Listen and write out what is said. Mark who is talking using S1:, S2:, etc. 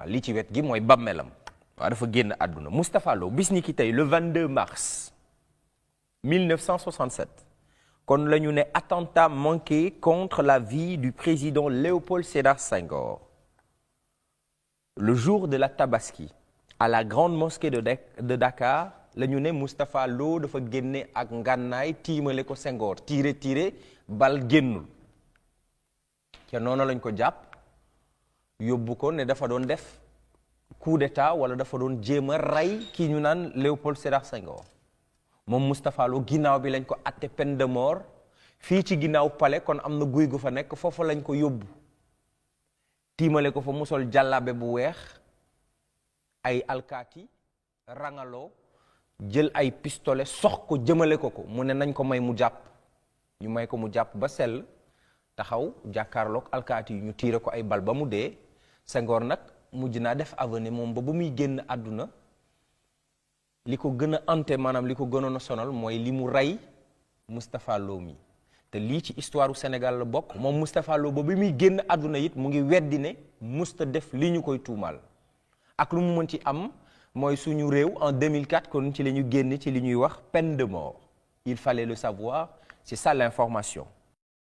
S1: waaw li ci wet gi mooy bàmmeelam waaw dafa génn àdduna Moustapha Lo bis ni ki tey le 22 mars 1967 kon la ñu ne attentat manqué contre la vie du président Léopold Sédar Senghor le jour de la Tabaski à la grande mosquée de Dakar la ñu ne Moustapha Lo dafa génne ak ngànnaay tiimale ko Senghor tiire bal génnul te noonu lañ ko jàpp yóbbu ko ne dafa doon def coup d'état wala dafa doon jéem a rey kii ñu naan Léopold Sédar Senghor moom Moustapha Lo ginnaaw bi lañ ko atte peine de mort fii ci ginnaaw palais kon am na guy gu fa nekk foofu lañ ko yóbbu tiimale ko fa mu sol jàllaabe bu weex ay alkaati rangaloo jël ay pistolet sox ko jëmale ko mu ne nañ ko may mu jàpp ñu may ko mu jàpp ba sell taxaw jàkkaarloog alkaati yi ñu tiire ko ay bal ba mu dee Senghor nag mujj naa def avenir moom ba muy génn àdduna li ko gën a ante maanaam li ko gënoon a sonal mooy li mu rey Moustapha Lo mi te lii ci histoire u Sénégal la bokk moom Moustapha Lo ba bi muy génn àdduna it mu ngi weddi ne musta def li ñu koy tuumaal ak lu mu mën ci am mooy suñu réew en 2004 kon ci la ñu génn ci li ñuy wax peine de mort il fallait le savoir c'est ça l'information